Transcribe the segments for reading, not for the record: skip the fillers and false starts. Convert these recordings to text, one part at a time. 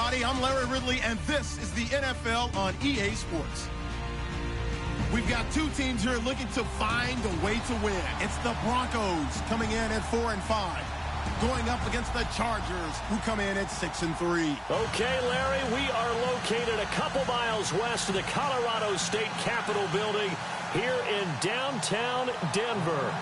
everybody. I'm Larry Ridley, and this is the NFL on EA Sports. We've got two teams here looking to find a way to win. It's the Broncos coming in at 4-5, going up against the Chargers, who come in at 6-3. Okay, Larry, we are located a couple miles west of the Colorado State Capitol building here in downtown Denver.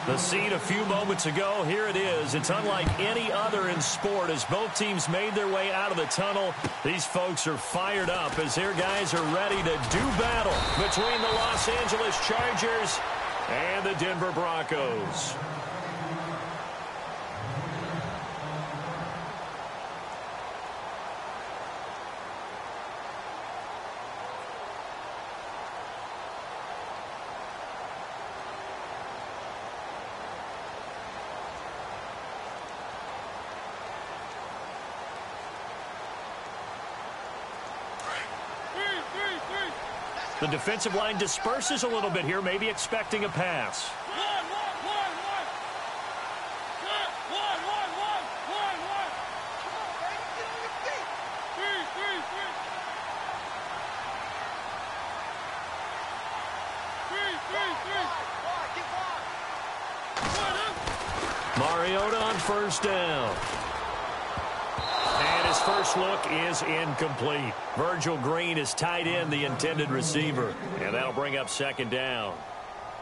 The scene a few moments ago, here it is. It's unlike any other in sport as both teams made their way out of the tunnel. These folks are fired up as their guys are ready to do battle between the Los Angeles Chargers and the Denver Broncos. The defensive line disperses a little bit here, maybe expecting a pass. Mariota on first down. And his first look is incomplete. Virgil Green is tied in the intended receiver. And that'll bring up second down.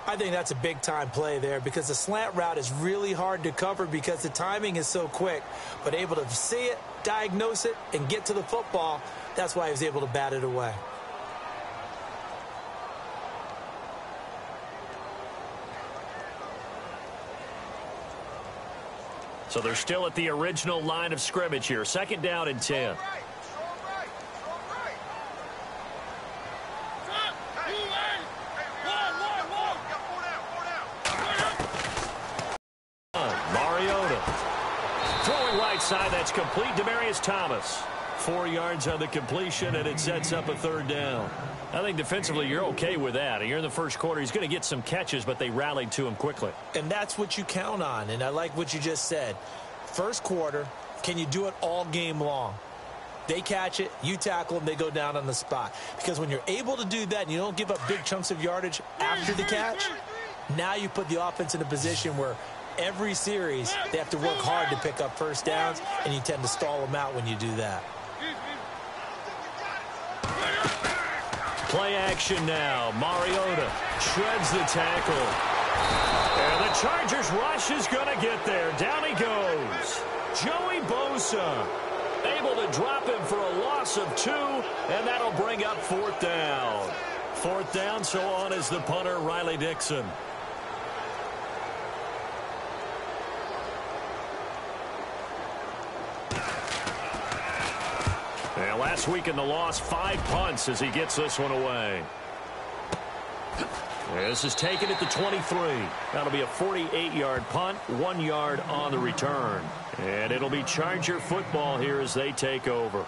I think that's a big-time play there because the slant route is really hard to cover because the timing is so quick. But able to see it, diagnose it, and get to the football, that's why he was able to bat it away. So they're still at the original line of scrimmage here. Second down and 10. Mariota. Throwing right side, that's complete. Demaryius Thomas. 4 yards on the completion, and it sets up a third down. I think defensively you're okay with that. Here in the first quarter, he's going to get some catches, but they rallied to him quickly. And that's what you count on, and I like what you just said. First quarter, can you do it all game long? They catch it, you tackle them, they go down on the spot. Because when you're able to do that and you don't give up big chunks of yardage after the catch, now you put the offense in a position where every series they have to work hard to pick up first downs, and you tend to stall them out when you do that. Play action now. Mariota shreds the tackle. And the Chargers rush is going to get there. Down he goes. Joey Bosa able to drop him for a loss of 2, and that'll bring up fourth down. Fourth down, so on is the punter, Riley Dixon. And last week in the loss, 5 punts as he gets this one away. This is taken at the 23. That'll be a 48-yard punt, 1 yard on the return. And it'll be Charger football here as they take over.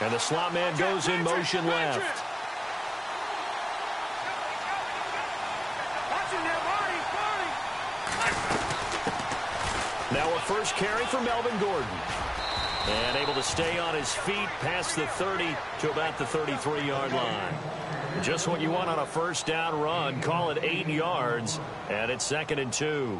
And the slot man goes in motion left. Now a first carry for Melvin Gordon. And able to stay on his feet past the 30 to about the 33-yard line. Just what you want on a first down run. Call it 8 yards. And it's 2nd and 2.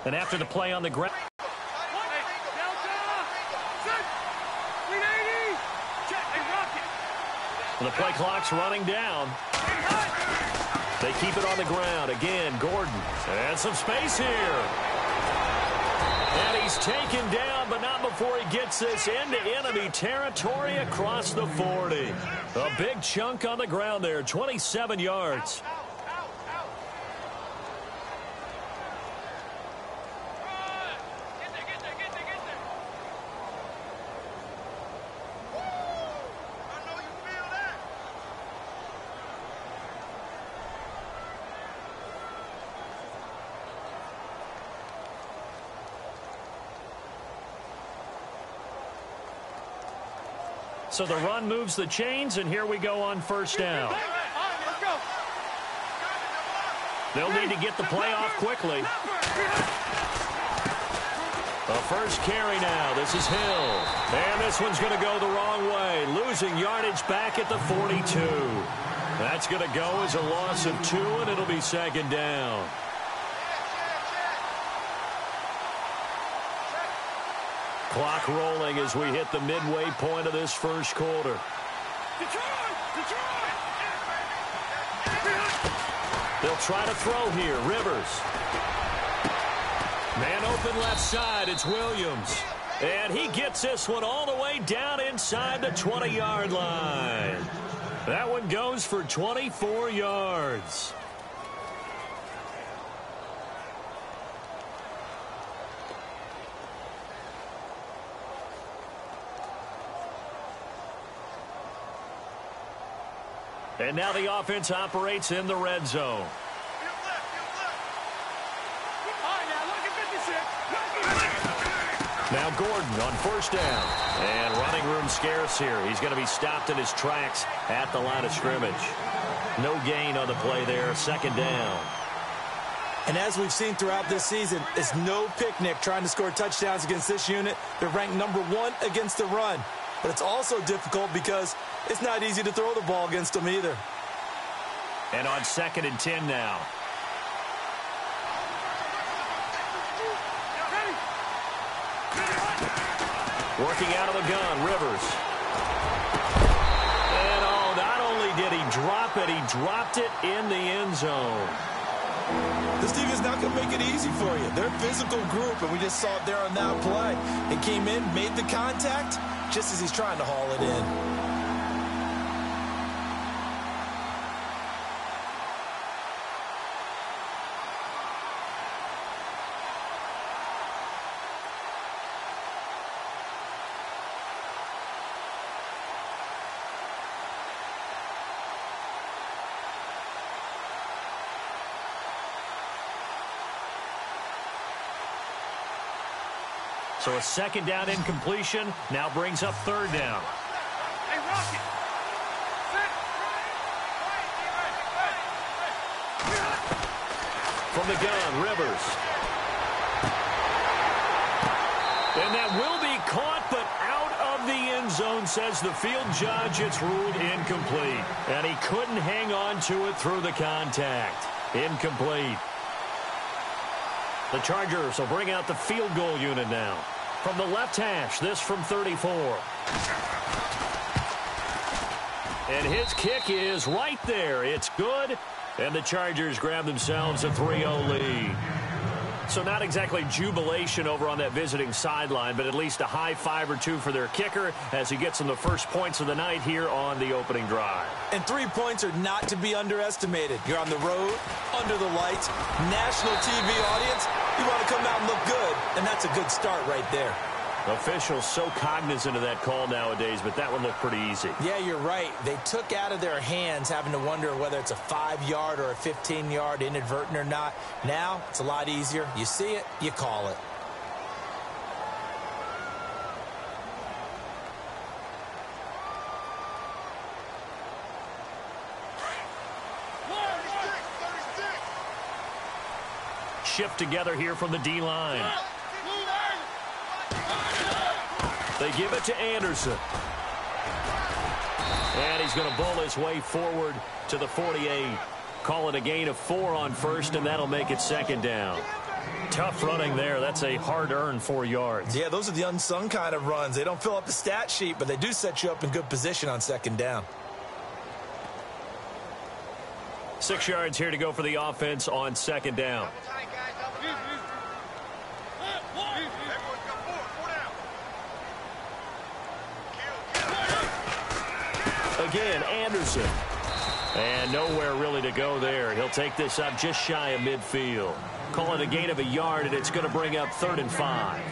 And after the play on the ground. The play clock's running down. They keep it on the ground. Again, Gordon. And some space here. And he's taken down, but not before he gets this into enemy territory across the 40. A big chunk on the ground there, 27 yards. So the run moves the chains, and here we go on first down. They'll need to get the play off quickly. The first carry now. This is Hill. And this one's going to go the wrong way. Losing yardage back at the 42. That's going to go as a loss of 2, and it'll be second down. Clock rolling as we hit the midway point of this first quarter. They'll try to throw here. Rivers. Man open left side. It's Williams. And he gets this one all the way down inside the 20-yard line. That one goes for 24 yards. And now the offense operates in the red zone. Now Gordon on first down. And running room scarce here. He's going to be stopped in his tracks at the line of scrimmage. No gain on the play there. Second down. And as we've seen throughout this season, it's no picnic trying to score touchdowns against this unit. They're ranked number 1 against the run. But it's also difficult because it's not easy to throw the ball against them either. And on 2nd and 10 now. Working out of the gun, Rivers. And oh, not only did he drop it, he dropped it in the end zone. This team is not going to make it easy for you. They're a physical group, and we just saw it there on that play. It came in, made the contact, just as he's trying to haul it in. So a second down incompletion now brings up third down. From the gun, Rivers. And that will be caught, but out of the end zone, says the field judge. It's ruled incomplete. And he couldn't hang on to it through the contact. Incomplete. The Chargers will bring out the field goal unit now. From the left hash, this from 34. And his kick is right there. It's good. And the Chargers grab themselves a 3-0 lead. So not exactly jubilation over on that visiting sideline, but at least a high five or two for their kicker as he gets them the first points of the night here on the opening drive. And 3 points are not to be underestimated. You're on the road, under the lights, national TV audience. You want to come out and look good, and that's a good start right there. Officials so cognizant of that call nowadays, but that one looked pretty easy. Yeah, you're right. They took out of their hands having to wonder whether it's a 5-yard or a 15-yard inadvertent or not. Now, it's a lot easier. You see it, you call it. Shift together here from the D-line. They give it to Anderson. And he's going to bowl his way forward to the 48. Call it a gain of 4 on first, and that'll make it second down. Tough running there. That's a hard-earned 4 yards. Yeah, those are the unsung kind of runs. They don't fill up the stat sheet, but they do set you up in good position on second down. 6 yards here to go for the offense on second down. Again, Anderson. And nowhere really to go there. He'll take this up just shy of midfield. Call it a gain of a yard, and it's going to bring up 3rd and 5.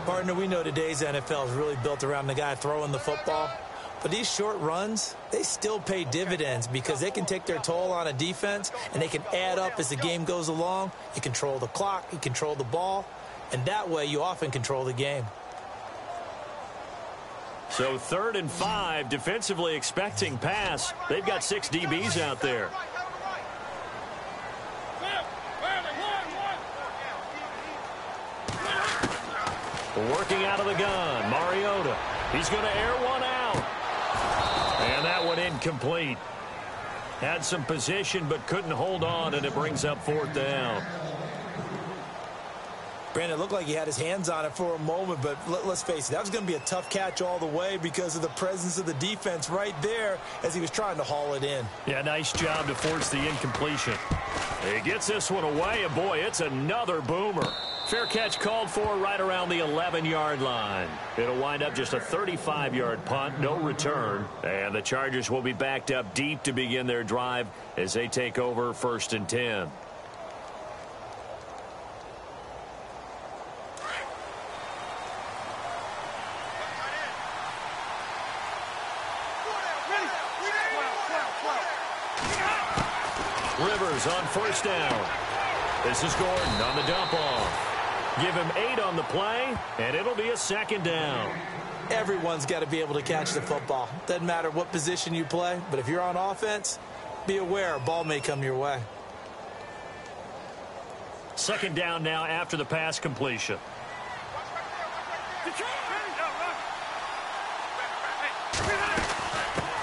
Partner, we know today's NFL is really built around the guy throwing the football. But these short runs, they still pay dividends because they can take their toll on a defense, and they can add up as the game goes along. You control the clock, you control the ball, and that way you often control the game. So 3rd and 5, defensively expecting pass. They've got 6 DBs out there. Working out of the gun, Mariota. He's going to air one out. And that one incomplete. Had some position but couldn't hold on, and it brings up 4th down. Brandon, it looked like he had his hands on it for a moment, but let's face it, that was going to be a tough catch all the way because of the presence of the defense right there as he was trying to haul it in. Yeah, nice job to force the incompletion. He gets this one away, and boy, it's another boomer. Fair catch called for right around the 11-yard line. It'll wind up just a 35-yard punt, no return. And the Chargers will be backed up deep to begin their drive as they take over 1st and 10. Rivers on 1st down. This is Gordon on the dump off. Give him 8 on the play, and it'll be a 2nd down. Everyone's got to be able to catch the football. Doesn't matter what position you play, but if you're on offense, be aware a ball may come your way. 2nd down now after the pass completion.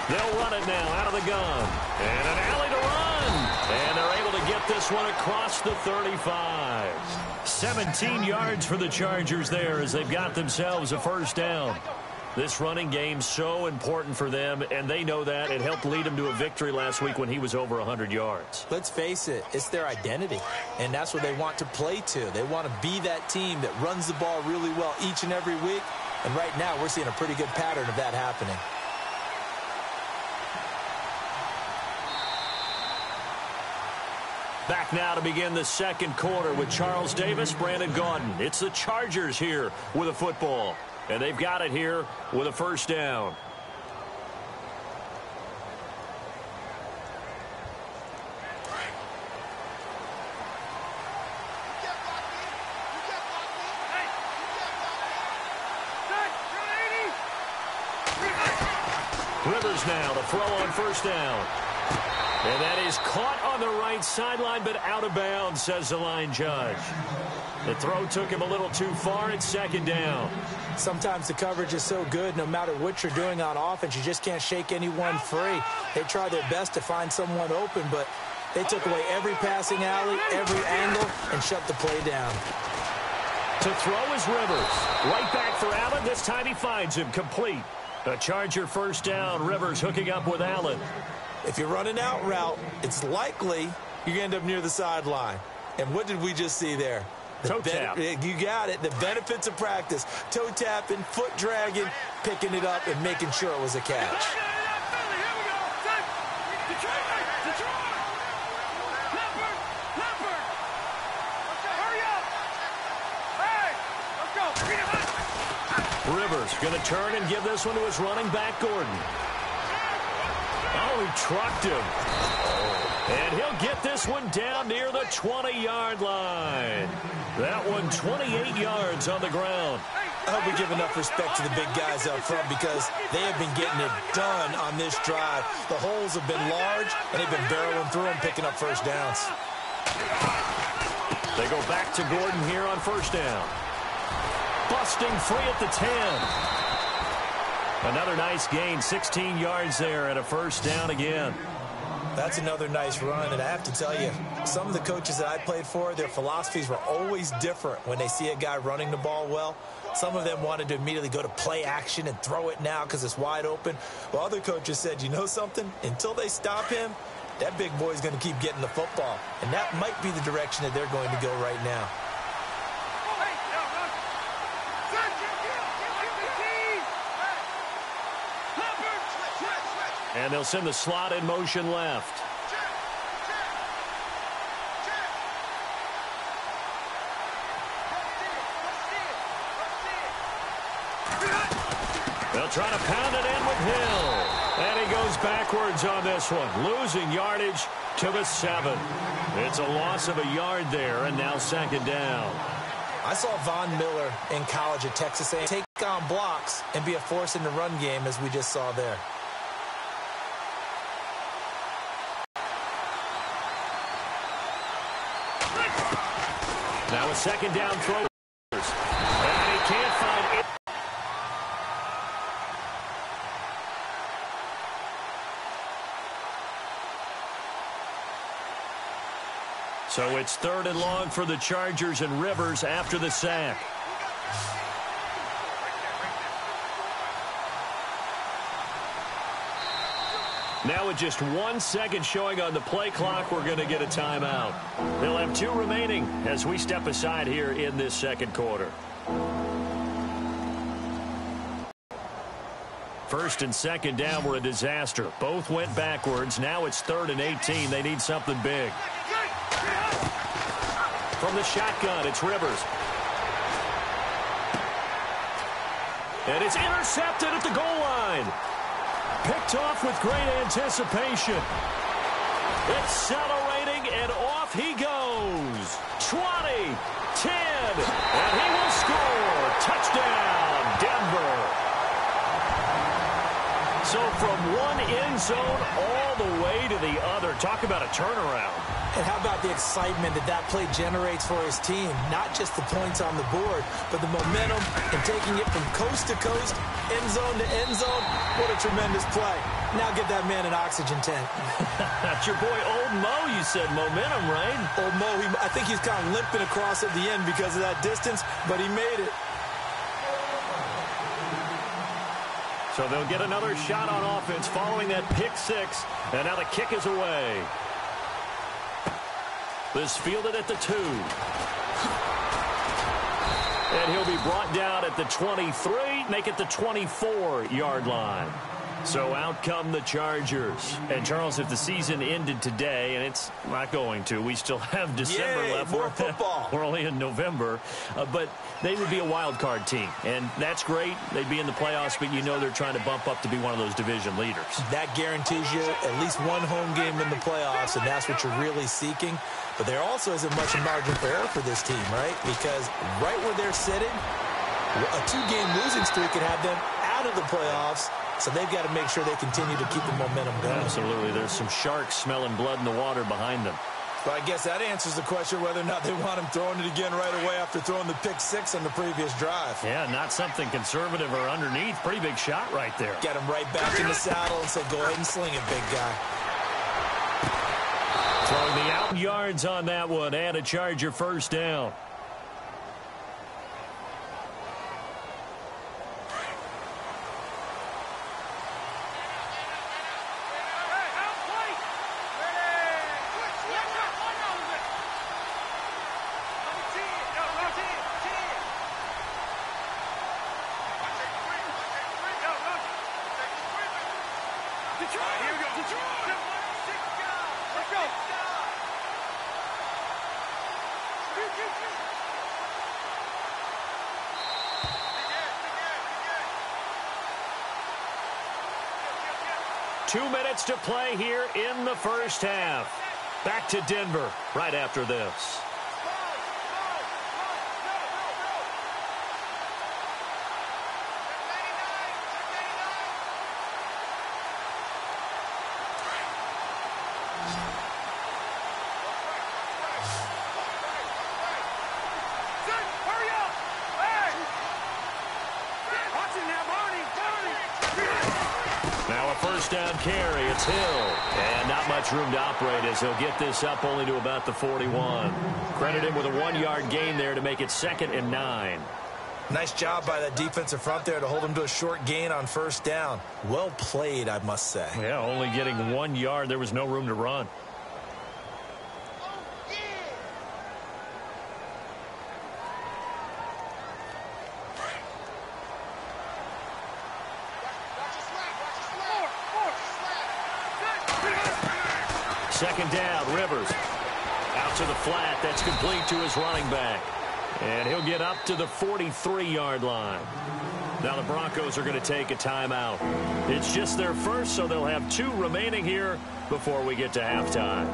They'll run it now out of the gun. And an alley to run. And they're able to get this one across the 35. 17 yards for the Chargers there as they've got themselves a 1st down. This running game so important for them, and they know that. It helped lead them to a victory last week when he was over 100 yards. Let's face it, it's their identity, and that's what they want to play to. They want to be that team that runs the ball really well each and every week, and right now we're seeing a pretty good pattern of that happening. Back now to begin the 2nd quarter with Charles Davis, Brandon Gaudin. It's the Chargers here with a football. And they've got it here with a 1st down. Rivers now to throw on 1st down. And that is caught on the right sideline, but out of bounds, says the line judge. The throw took him a little too far. It's 2nd down. Sometimes the coverage is so good, no matter what you're doing on offense, you just can't shake anyone free. They try their best to find someone open, but they took away every passing alley, every angle, and shut the play down. To throw is Rivers. Right back for Allen. This time he finds him complete. A Charger 1st down. Rivers hooking up with Allen. If you're running out route, it's likely you're going to end up near the sideline. And what did we just see there? Toe tap. You got it. The benefits of practice. Toe tapping, foot dragging, picking it up, and making sure it was a catch. Rivers going to turn and give this one to his running back, Gordon. Oh, he trucked him. And he'll get this one down near the 20-yard line. That one 28 yards on the ground. I hope we give enough respect to the big guys up front because they have been getting it done on this drive. The holes have been large, and they've been barreling through them, picking up 1st downs. They go back to Gordon here on 1st down. Busting free at the 10. Another nice gain, 16 yards there, and a 1st down again. That's another nice run, and I have to tell you, some of the coaches that I played for, their philosophies were always different when they see a guy running the ball well. Some of them wanted to immediately go to play action and throw it now because it's wide open. While other coaches said, you know something? Until they stop him, that big boy's going to keep getting the football. And that might be the direction that they're going to go right now. And they'll send the slot in motion left. They'll try to pound it in with Hill. And he goes backwards on this one, losing yardage to the 7. It's a loss of a yard there, and now second down. I saw Von Miller in college at Texas A&M take on blocks and be a force in the run game, as we just saw there. Now a second down throw. And he can't find it. So it's 3rd and long for the Chargers and Rivers after the sack. Now with just 1 second showing on the play clock, we're going to get a timeout. They'll have 2 remaining as we step aside here in this second quarter. 1st and 2nd down were a disaster. Both went backwards. Now it's 3rd and 18. They need something big. From the shotgun, it's Rivers. And it's intercepted at the goal line. Picked off with great anticipation. Accelerating, and off he goes. 20, 10, and he will score. Touchdown, Denver. So from one end zone all the way to the other. Talk about a turnaround. And how about the excitement that play generates for his team? Not just the points on the board, but the momentum and taking it from coast to coast, end zone to end zone. What a tremendous play. Now get that man an oxygen tank. That's your boy Old Mo, you said. Momentum, right? Old Mo, I think he's kind of limping across at the end because of that distance, but he made it. So they'll get another shot on offense following that pick 6, and now the kick is away. This fielded at the 2. And he'll be brought down at the 23, make it the 24-yard line. So out come the Chargers. And, Charles, if the season ended today, and it's not going to, we still have December left. More football. We're only in November. But they would be a wild card team. And that's great. They'd be in the playoffs, but you know they're trying to bump up to be one of those division leaders. That guarantees you at least one home game in the playoffs, and that's what you're really seeking. But there also isn't much margin for error for this team, right? Because right where they're sitting, a 2-game losing streak could have them out of the playoffs. So they've got to make sure they continue to keep the momentum going. Absolutely. There's some sharks smelling blood in the water behind them. But I guess that answers the question whether or not they want him throwing it again right away after throwing the pick 6 on the previous drive. Yeah, not something conservative or underneath. Pretty big shot right there. Get him right back in the saddle and say, go ahead and sling it, big guy. Throwing the out yards on that one and a Charger first down. Two minutes to play here in the first half. Back to Denver right after this. Down carry, it's Hill, and not much room to operate as he'll get this up only to about the 41. Credit him with a 1-yard gain there to make it 2nd and 9. Nice job by that defensive front there to hold him to a short gain on first down. Well played, I must say. Yeah, only getting 1 yard. There was no room to run. Second down, Rivers. Out to the flat. That's complete to his running back. And he'll get up to the 43-yard line. Now the Broncos are going to take a timeout. It's just their first, so they'll have 2 remaining here before we get to halftime.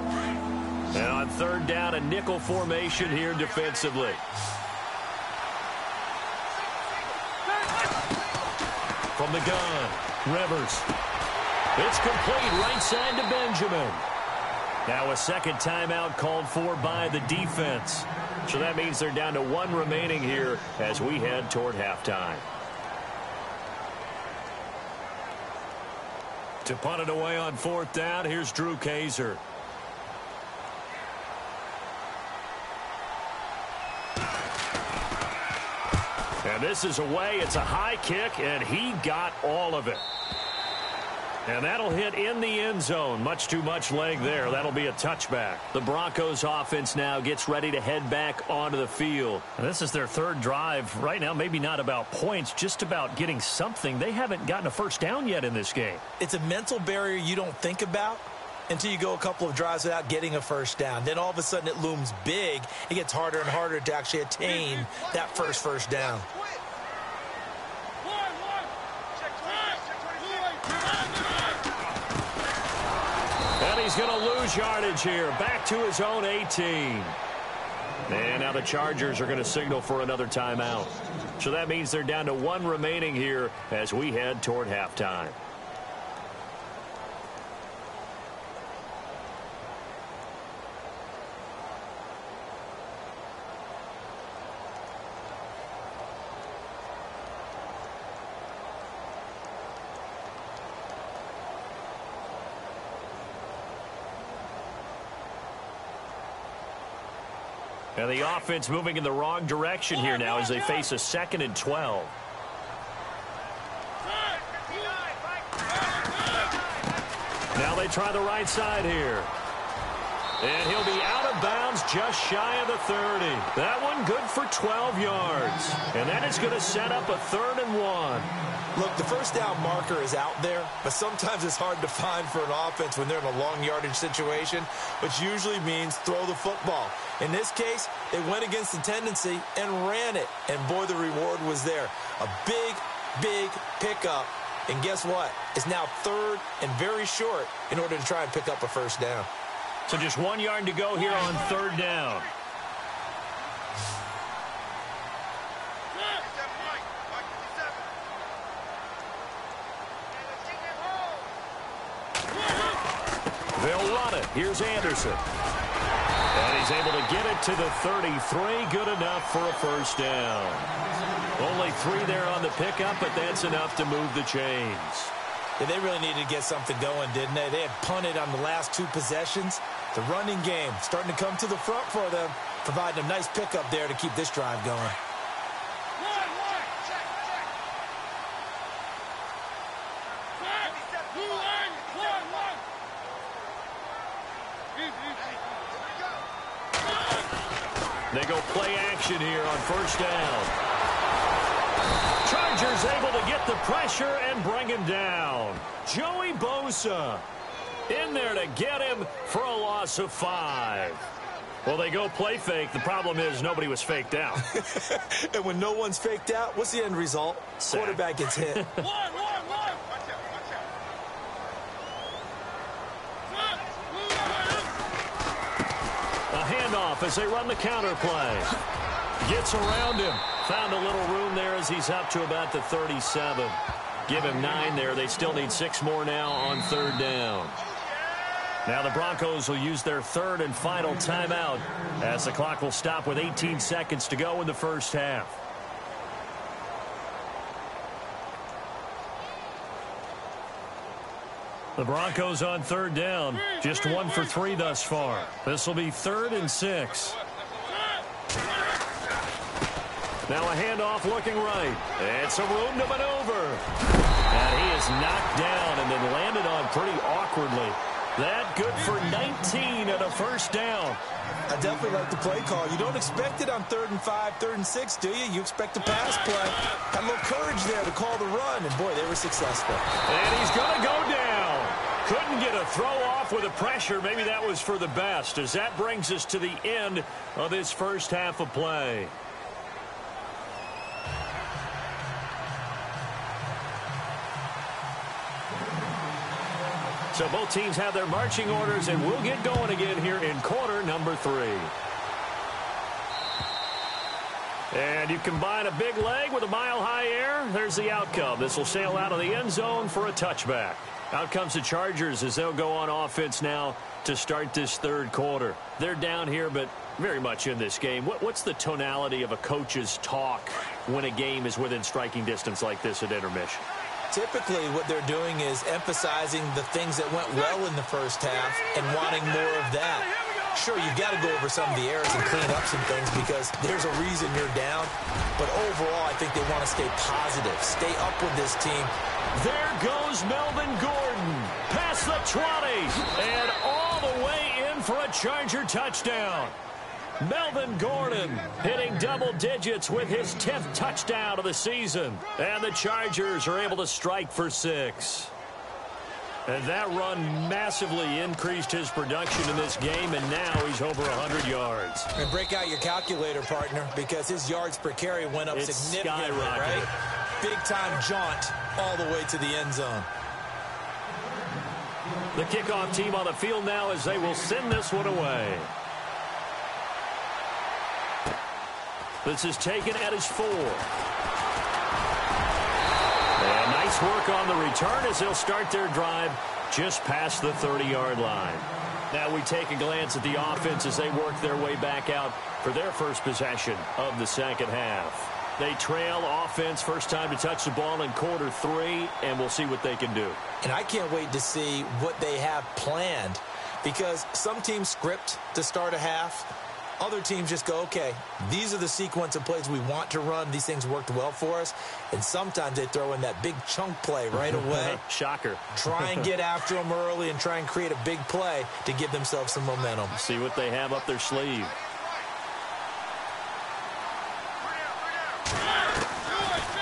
And on third down, a nickel formation here defensively. From the gun, Rivers. It's complete right side to Benjamin. Now a second timeout called for by the defense. So that means they're down to 1 remaining here as we head toward halftime. To punt it away on fourth down, here's Drew Kaiser. And this is away. It's a high kick, and he got all of it. And that'll hit in the end zone. Much too much leg there. That'll be a touchback. The Broncos offense now gets ready to head back onto the field. And this is their third drive. Right now, maybe not about points, just about getting something. They haven't gotten a first down yet in this game. It's a mental barrier you don't think about until you go a couple of drives without getting a first down. Then all of a sudden it looms big. It gets harder and harder to actually attain that first down. And he's going to lose yardage here. Back to his own 18. And now the Chargers are going to signal for another timeout. So that means they're down to 1 remaining here as we head toward halftime. And the offense moving in the wrong direction here now as they face a 2nd and 12. Now they try the right side here. And he'll be out of bounds just shy of the 30. That one good for 12 yards. And that is going to set up a 3rd and 1. Look, the first down marker is out there, but sometimes it's hard to find for an offense when they're in a long yardage situation, which usually means throw the football. In this case, they went against the tendency and ran it, and boy, the reward was there. A big pickup, and guess what? It's now 3rd and very short in order to try and pick up a first down. So just 1 yard to go here on 3rd down. They'll run it. Here's Anderson. And he's able to get it to the 33. Good enough for a first down. Only 3 there on the pickup, but that's enough to move the chains. Yeah, they really needed to get something going, didn't they? They had punted on the last 2 possessions. The running game starting to come to the front for them, providing a nice pickup there to keep this drive going. They go play action here on first down. Chargers able to get the pressure and bring him down. Joey Bosa in there to get him for a loss of 5. Well, they go play fake. The problem is nobody was faked out. And when no one's faked out, what's the end result? Sack. Quarterback gets hit. Handoff as they run the counter play. Gets around him. Found a little room there as he's up to about the 37. Give him 9 there. They still need 6 more now on 3rd down. Now the Broncos will use their 3rd and final timeout as the clock will stop with 18 seconds to go in the first half. The Broncos on 3rd down. Just 1 for 3 thus far. This will be 3rd and 6. Now a handoff looking right. And some room to maneuver. And he is knocked down and then landed on pretty awkwardly. That good for 19 and a first down. I definitely like the play call. You don't expect it on 3rd and 5, 3rd and 6, do you? You expect a pass play. Had a little courage there to call the run, and boy, they were successful. And he's going to go down. Couldn't get a the throw off with the pressure, maybe that was for the best, as that brings us to the end of this first half of play. So both teams have their marching orders, and we'll get going again here in quarter number 3. And you combine a big leg with a mile-high air, there's the outcome. This will sail out of the end zone for a touchback. Out comes the Chargers as they'll go on offense now to start this third quarter. They're down here, but very much in this game. What's the tonality of a coach's talk when a game is within striking distance like this at intermission? Typically, what they're doing is emphasizing the things that went well in the first half and wanting more of that. Sure, you've got to go over some of the errors and clean up some things because there's a reason you're down. But overall, I think they want to stay positive, stay up with this team. There goes Melvin Gordon, past the 20, and all the way in for a Charger touchdown. Melvin Gordon hitting double digits with his 10th touchdown of the season. And the Chargers are able to strike for 6. And that run massively increased his production in this game, and now he's over 100 yards. And break out your calculator, partner, because his yards per carry went up significantly, right? Big-time jaunt all the way to the end zone. The kickoff team on the field now as they will send this one away. This is taken at his 4. And nice work on the return as they'll start their drive just past the 30-yard line. Now we take a glance at the offense as they work their way back out for their first possession of the second half. They trail offense, first time to touch the ball in quarter 3, and we'll see what they can do. And I can't wait to see what they have planned because some teams script to start a half. Other teams just go, okay, these are the sequence of plays we want to run. These things worked well for us. And sometimes they throw in that big chunk play right away. Shocker. Try and get after them early and try and create a big play to give themselves some momentum. See what they have up their sleeve.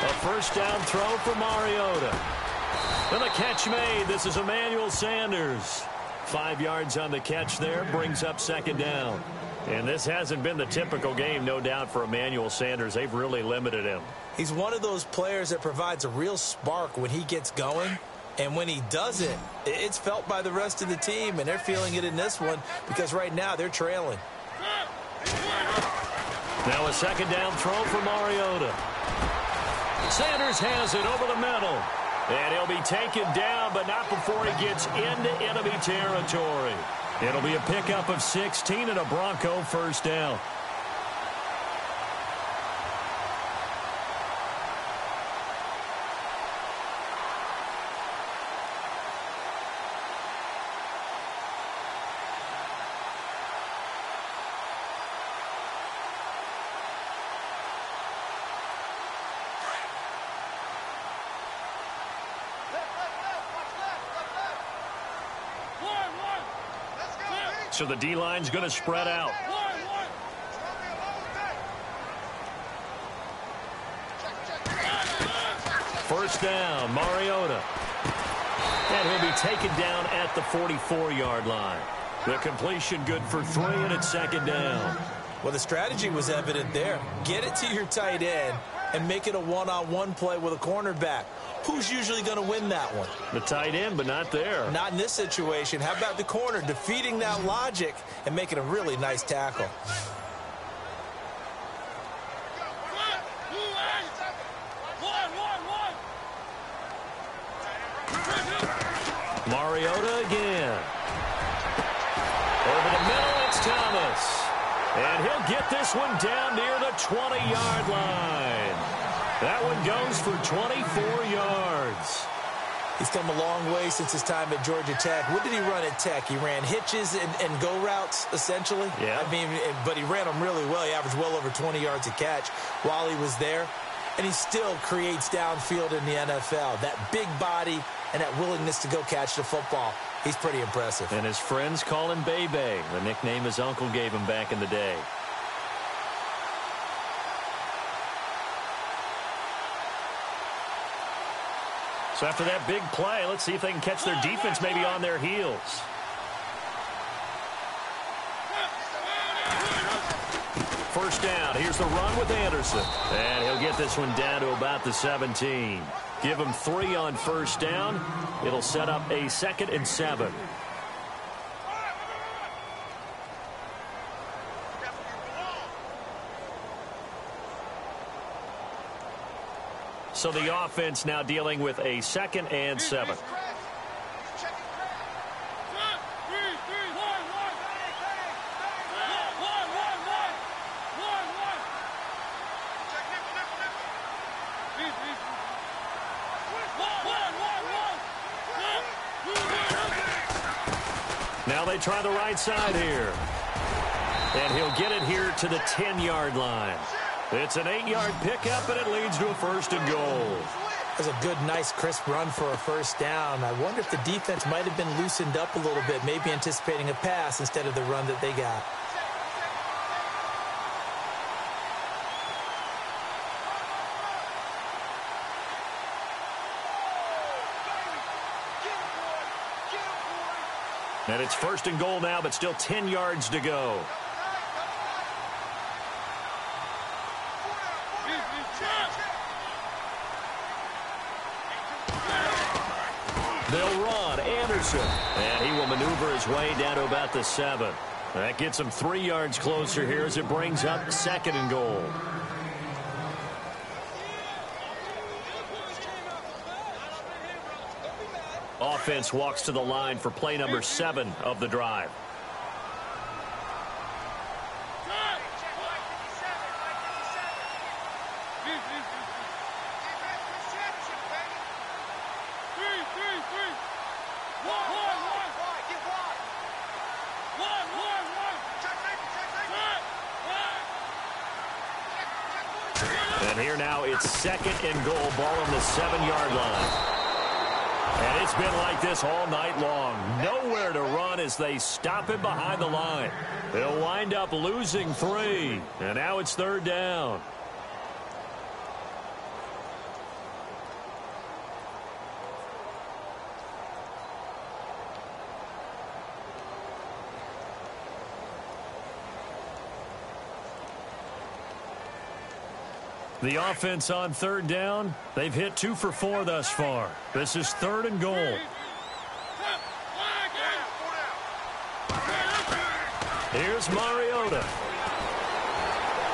A first down throw for Mariota. And the catch made. This is Emmanuel Sanders. 5 yards on the catch there. Brings up second down. And this hasn't been the typical game, no doubt, for Emmanuel Sanders. They've really limited him. He's one of those players that provides a real spark when he gets going. And when he doesn't, it's felt by the rest of the team. And they're feeling it in this one because right now they're trailing. Now a second down throw for Mariota. Sanders has it over the middle. And he'll be taken down, but not before he gets into enemy territory. It'll be a pickup of 16 and a Bronco first down. So the D-line's going to spread out. First down, Mariota. And he'll be taken down at the 44-yard line. The completion good for 3, and it's second down. Well, the strategy was evident there. Get it to your tight end and make it a one-on-one play with a cornerback. Who's usually going to win that one? The tight end, but not there. Not in this situation. How about the corner defeating that logic and making a really nice tackle? Mariota again. Over the middle, it's Thomas. And he'll get this one down near the 20-yard line. That one goes for 24 yards. He's come a long way since his time at Georgia Tech. What did he run at Tech? He ran hitches and go routes, essentially. Yeah. I mean, but he ran them really well. He averaged well over 20 yards a catch while he was there. And he still creates downfield in the NFL. That big body and that willingness to go catch the football. He's pretty impressive. And his friends call him Bebe, the nickname his uncle gave him back in the day. So So after that big play, let's see if they can catch their defense maybe on their heels. First down. Here's the run with Anderson. And he'll get this one down to about the 17. Give him 3 on first down. It'll set up a 2nd and 7. So the offense now dealing with a 2nd and 7. Now they try the right side here. And he'll get it here to the 10-yard line. It's an 8-yard pickup, and it leads to a 1st and goal. That's a good, nice, crisp run for a first down. I wonder if the defense might have been loosened up a little bit, maybe anticipating a pass instead of the run that they got. And it's 1st and goal now, but still 10 yards to go. They'll run. Anderson. And he will maneuver his way down to about the 7. That gets him 3 yards closer here as it brings up 2nd and goal. Offense walks to the line for play number 7 of the drive. And here now it's 2nd and goal, ball on the 7-yard line. And it's been like this all night long. Nowhere to run as they stop him behind the line. They'll wind up losing 3. And now it's 3rd down. The offense on 3rd down, they've hit 2 for 4 thus far. This is 3rd and goal. Here's Mariota.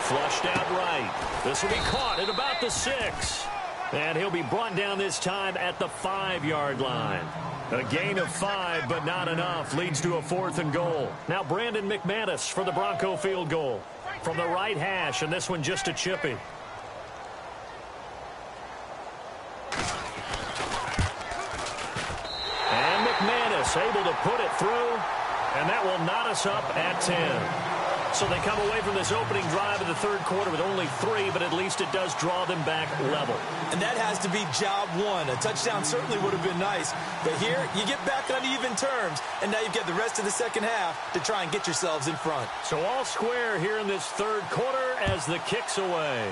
Flushed out right. This will be caught at about the 6. And he'll be brought down this time at the 5-yard line. A gain of 5, but not enough. Leads to a 4th and goal. Now Brandon McManus for the Bronco field goal. From the right hash, and this one just a chippy. Able to put it through, and that will knot us up at 10. So they come away from this opening drive of the 3rd quarter with only 3, but at least it does draw them back level. And that has to be job 1. A touchdown certainly would have been nice, but here you get back on even terms, and now you've got the rest of the second half to try and get yourselves in front. So all square here in this 3rd quarter as the kick's away.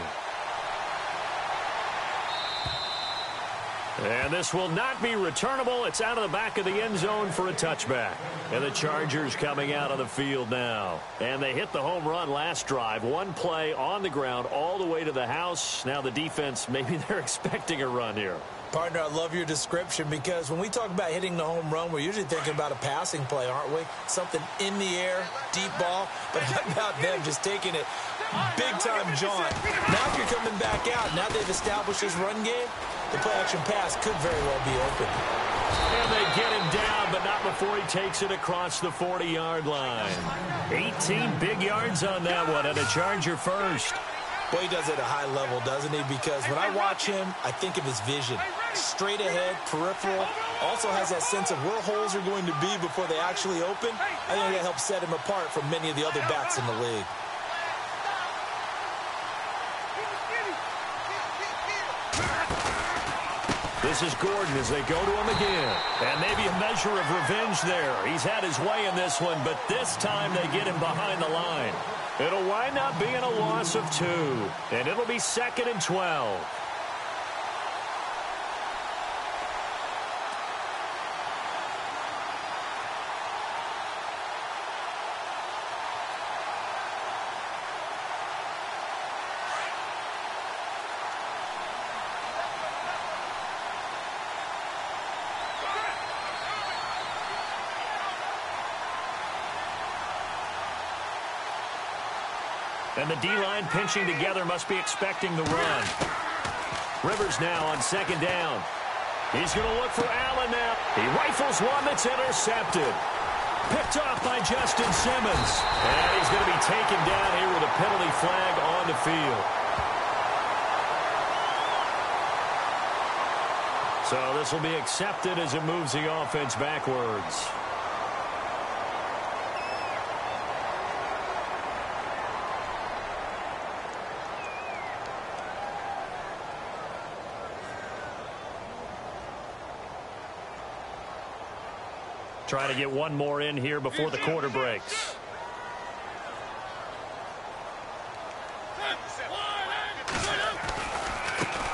And this will not be returnable. It's out of the back of the end zone for a touchback. And the Chargers coming out on the field now. And they hit the home run last drive. 1 play on the ground all the way to the house. Now the defense, maybe they're expecting a run here. Partner, I love your description because when we talk about hitting the home run, we're usually thinking about a passing play, aren't we? Something in the air, deep ball. But how about them just taking it big-time jaunt? Now if you're coming back out, now they've established this run game, the play-action pass could very well be open. And they get him down, but not before he takes it across the 40-yard line. 18 big yards on that one, and a Charger first. Boy, he does it at a high level, doesn't he? Because when I watch him, I think of his vision. Straight ahead, peripheral. Also has that sense of where holes are going to be before they actually open. I think that helps set him apart from many of the other backs in the league. This is Gordon as they go to him again. And maybe a measure of revenge there. He's had his way in this one, but this time they get him behind the line. It'll wind up being a loss of 2. And it'll be 2nd and 12. And the D-line pinching together must be expecting the run. Rivers now on second down. He's going to look for Allen now. He rifles one that's intercepted. Picked off by Justin Simmons. And he's going to be taken down here with a penalty flag on the field. So this will be accepted as it moves the offense backwards. Try to get one more in here before the quarter breaks.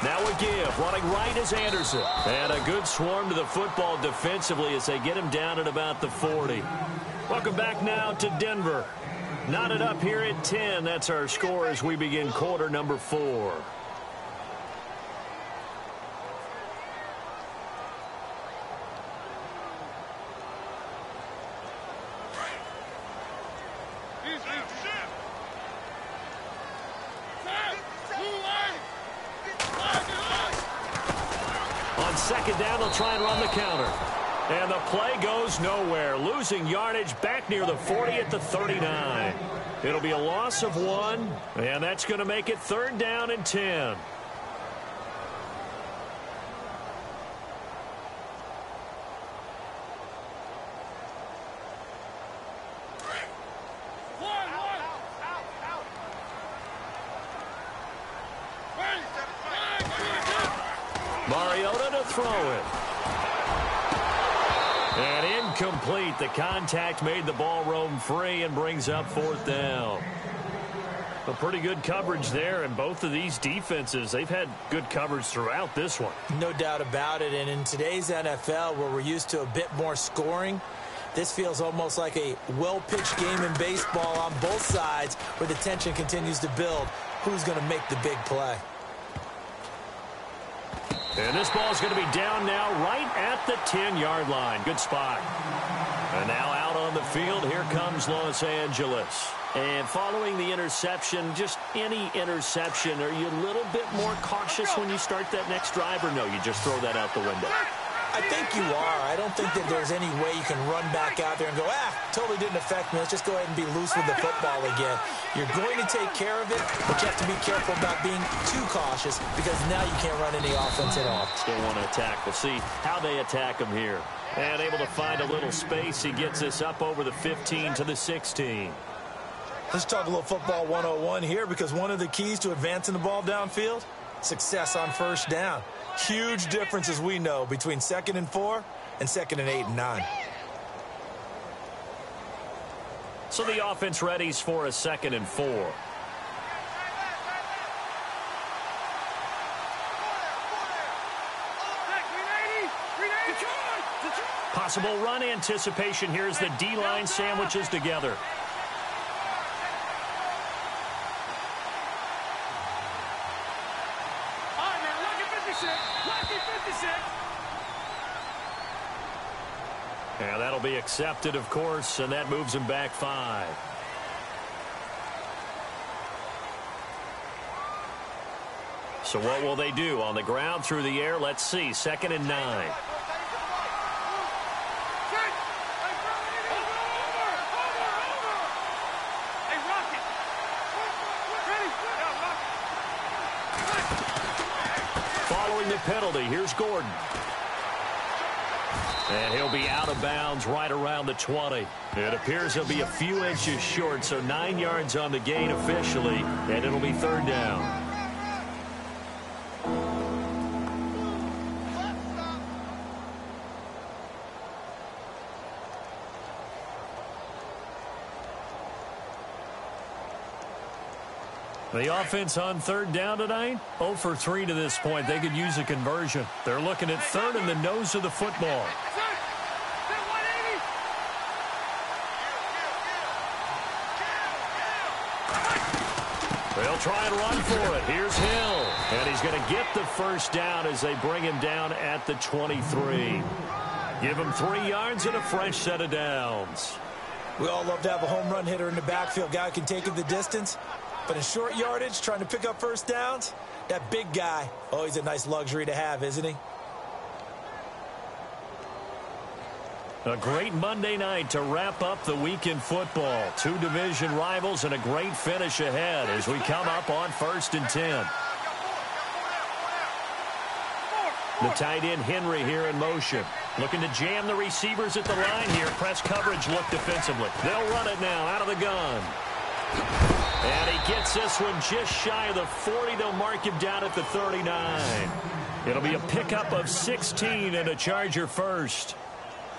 Now a give. Running right is Anderson. And a good swarm to the football defensively as they get him down at about the 40. Welcome back now to Denver. Knotted up here at 10. That's our score as we begin quarter number 4. Second down, they'll try and run the counter. And the play goes nowhere. Losing yardage back near the 40 at the 39. It'll be a loss of 1, and that's going to make it third down and 10. Mariota to throw it. And incomplete. The contact made the ball roam free and brings up fourth down. A pretty good coverage there, and both of these defenses, they've had good coverage throughout this one. No doubt about it, and in today's NFL, where we're used to a bit more scoring, this feels almost like a well-pitched game in baseball on both sides where the tension continues to build. Who's going to make the big play? And this ball is going to be down now right at the 10-yard line. Good spot. And now out on the field, here comes Los Angeles. And following the interception, just any interception, are you a little bit more cautious when you start that next drive, or no, you just throw that out the window? I think you are. I don't think that there's any way you can run back out there and go, totally didn't affect me. Let's just go ahead and be loose with the football again. You're going to take care of it, but you have to be careful about being too cautious because now you can't run any offense at all. Still want to attack. We'll see how they attack him here. And able to find a little space. He gets this up over the 15 to the 16. Let's talk a little football 101 here, because one of the keys to advancing the ball downfield, success on first down. Huge difference, as we know, between 2nd and 4 and 2nd and 8 and 9. So the offense readies for a 2nd and 4. Possible run anticipation here as the D-line sandwiches together. And that'll be accepted, of course, and that moves him back 5. So what will they do? On the ground, through the air, let's see. 2nd and 9. Following the penalty, here's Gordon. And he'll be out of bounds right around the 20. It appears he'll be a few inches short, so 9 yards on the gain officially, and it'll be third down. The offense on third down tonight, 0 for 3 to this point. They could use a conversion. They're looking at third in the nose of the football. They'll try and run for it. Here's Hill. And he's going to get the first down as they bring him down at the 23. Give him 3 yards and a fresh set of downs. We all love to have a home run hitter in the backfield. Guy who can take it the distance. But in short yardage, trying to pick up first downs, that big guy, oh, he's a nice luxury to have, isn't he? A great Monday night to wrap up the week in football. Two division rivals and a great finish ahead as we come up on 1st and 10. The tight end Henry here in motion. Looking to jam the receivers at the line here. Press coverage look defensively. They'll run it now out of the gun. And he gets this one just shy of the 40. They'll mark him down at the 39. It'll be a pickup of 16 and a Charger first.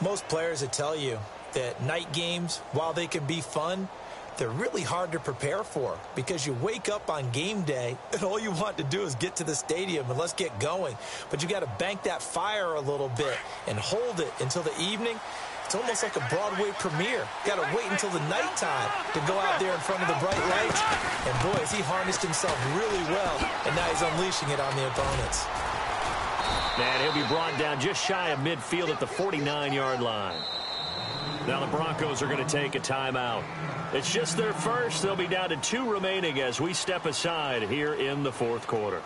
Most players will tell you that night games, while they can be fun, they're really hard to prepare for because you wake up on game day and all you want to do is get to the stadium and let's get going. But you got to bank that fire a little bit and hold it until the evening. It's almost like a Broadway premiere. Got to wait until the nighttime to go out there in front of the bright lights. And boy, has he harnessed himself really well, and now he's unleashing it on the opponents. And he'll be brought down just shy of midfield at the 49-yard line. Now the Broncos are going to take a timeout. It's just their first. They'll be down to 2 remaining as we step aside here in the 4th quarter.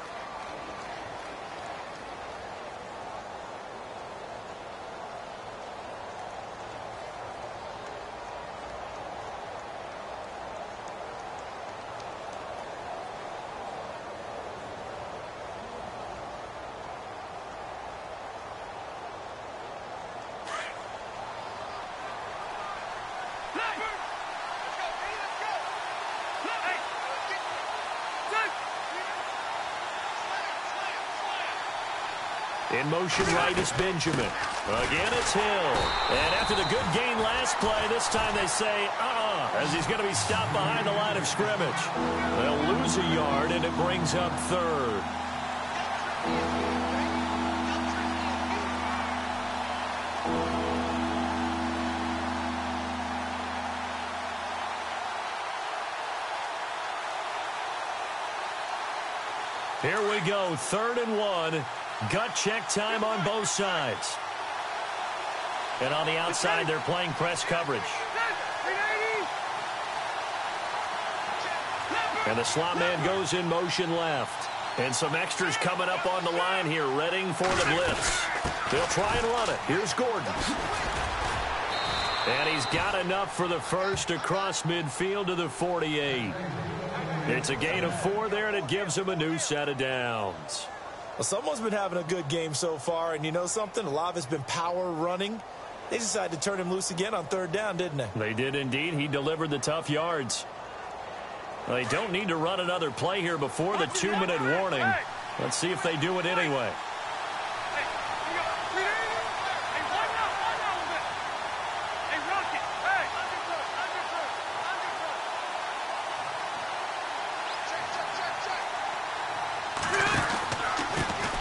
In motion right is Benjamin. Again, it's Hill. And after the good gain last play, this time they say, as he's going to be stopped behind the line of scrimmage. They'll lose a yard, and it brings up 3rd. Here we go, 3rd and 1. Gut check time on both sides. And on the outside, they're playing press coverage. And the slot man goes in motion left. And some extras coming up on the line here, readying for the blitz. They'll try and run it. Here's Gordon. And he's got enough for the first across midfield to the 48. It's a gain of 4 there, and it gives him a new set of downs. Well, someone's been having a good game so far, and you know something? A lot of it's been power running. They decided to turn him loose again on 3rd down, didn't they? They did indeed. He delivered the tough yards. They don't need to run another play here before the 2-minute warning. Let's see if they do it anyway.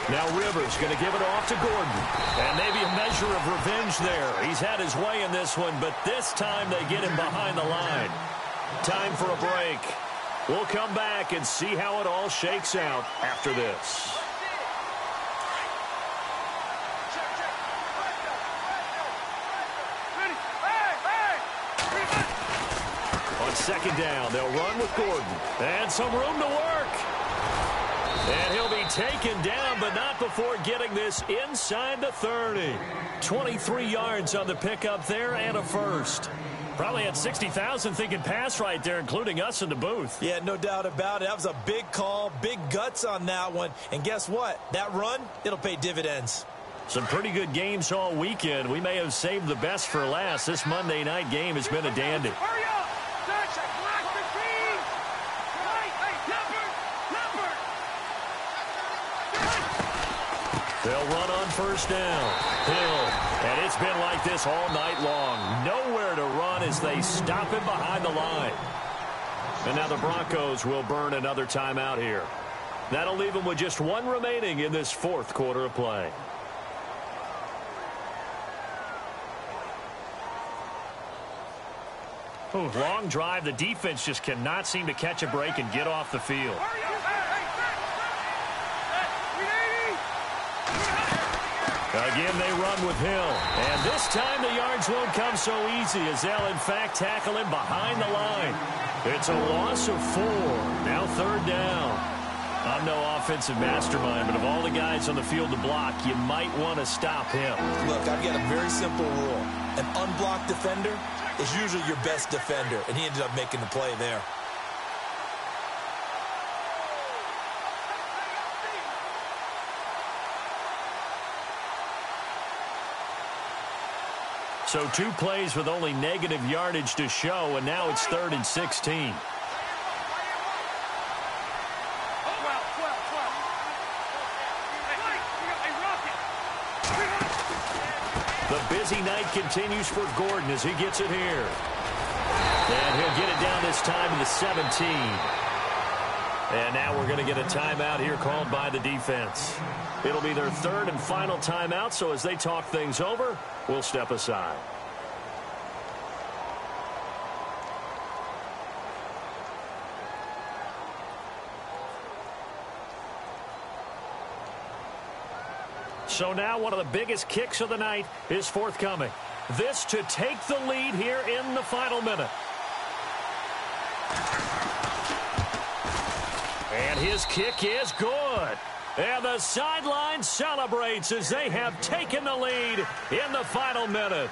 Now Rivers going to give it off to Gordon. And maybe a measure of revenge there. He's had his way in this one, but this time they get him behind the line. Time for a break. We'll come back and see how it all shakes out after this. On 2nd down, they'll run with Gordon. And some room to work. And he'll be taken down, but not before getting this inside the 30. 23 yards on the pickup there and a first. Probably had 60,000 thinking pass right there, including us in the booth. Yeah, no doubt about it. That was a big call, big guts on that one. And guess what? That run, it'll pay dividends. Some pretty good games all weekend. We may have saved the best for last. This Monday night game has been a dandy. Hurry up! Block the team! They'll run on 1st down. Hill. And it's been like this all night long. Nowhere to run as they stop him behind the line. And now the Broncos will burn another timeout here. That'll leave them with just 1 remaining in this 4th quarter of play. Ooh, long drive. The defense just cannot seem to catch a break and get off the field. Again, they run with Hill. And this time the yards won't come so easy as they'll, in fact, tackle him behind the line. It's a loss of 4. Now 3rd down. I'm no offensive mastermind, but of all the guys on the field to block, you might want to stop him. Look, I've got a very simple rule. An unblocked defender is usually your best defender, and he ended up making the play there. So 2 plays with only negative yardage to show, and now it's 3rd and 16. The busy night continues for Gordon as he gets it here. And he'll get it down this time to the 17. And now we're going to get a timeout here called by the defense. It'll be their 3rd and final timeout, so as they talk things over, we'll step aside. So now one of the biggest kicks of the night is forthcoming. This to take the lead here in the final minute. And his kick is good. And the sideline celebrates as they have taken the lead in the final minute.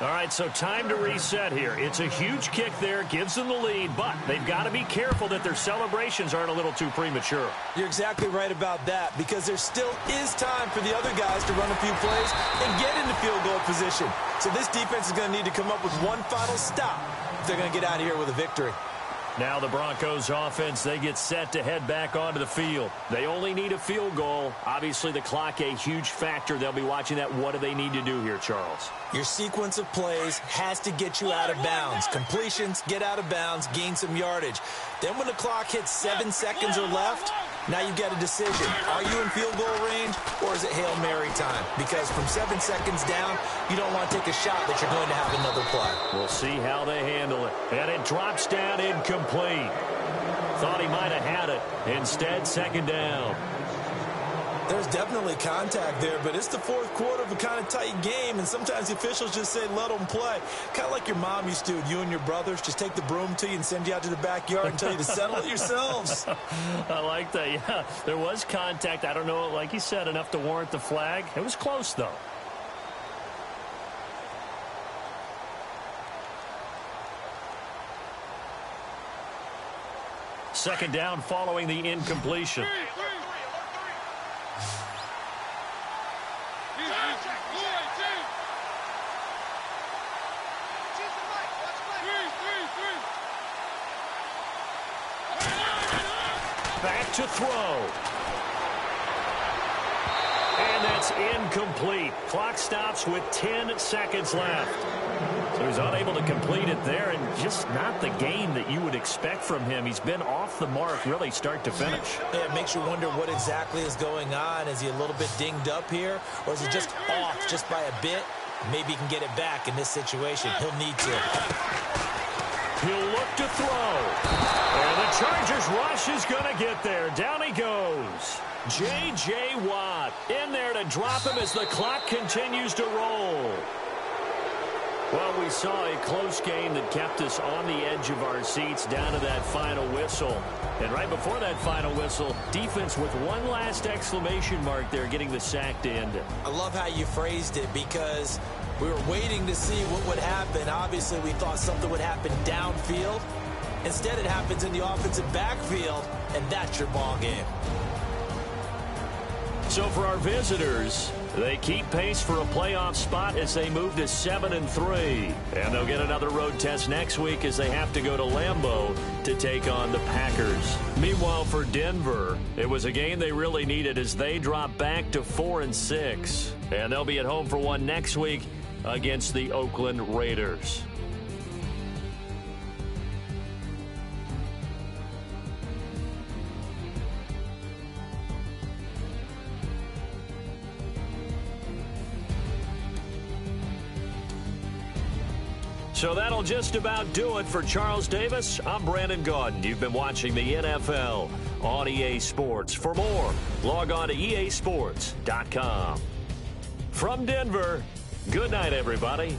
All right, so time to reset here. It's a huge kick there, gives them the lead, but they've got to be careful that their celebrations aren't a little too premature. You're exactly right about that, because there still is time for the other guys to run a few plays and get into field goal position. So this defense is going to need to come up with one final stop if they're going to get out of here with a victory. Now the Broncos offense, they get set to head back onto the field. They only need a field goal. Obviously the clock a huge factor. They'll be watching that. What do they need to do here, Charles? Your sequence of plays has to get you out of bounds. Completions, get out of bounds, gain some yardage. Then when the clock hits 7 seconds or left, now you get a decision. Are you in field goal range or is it Hail Mary time? Because from 7 seconds down, you don't want to take a shot that you're going to have another play. We'll see how they handle it. And it drops down incomplete. Thought he might have had it. Instead, 2nd down. There's definitely contact there, but it's the 4th quarter of a kind of tight game, and sometimes the officials just say, let them play. Kind of like your mom used to, you and your brothers, just take the broom to you and send you out to the backyard and tell you to settle it yourselves. I like that, yeah. There was contact. I don't know, like you said, enough to warrant the flag. It was close, though. Second down following the incompletion. Back to throw. And that's incomplete. Clock stops with 10 seconds left. So he's unable to complete it there, and just not the game that you would expect from him. He's been off the mark really start to finish. Yeah, it makes you wonder what exactly is going on. Is he a little bit dinged up here, or is he just off just by a bit? Maybe he can get it back in this situation. He'll need to. He'll look to throw. And the Chargers rush is going to get there. Down he goes. J.J. Watt in there to drop him as the clock continues to roll. Well, we saw a close game that kept us on the edge of our seats down to that final whistle. And right before that final whistle, defense with one last exclamation mark there, getting the sack to end it. I love how you phrased it, because we were waiting to see what would happen. Obviously, we thought something would happen downfield. Instead, it happens in the offensive backfield, and that's your ball game. So for our visitors, they keep pace for a playoff spot as they move to 7-3. And they'll get another road test next week as they have to go to Lambeau to take on the Packers. Meanwhile, for Denver, it was a game they really needed as they drop back to 4-6. And they'll be at home for one next week against the Oakland Raiders. So that'll just about do it for Charles Davis. I'm Brandon Gaudin. You've been watching the NFL on EA Sports. For more, log on to easports.com. From Denver, good night, everybody.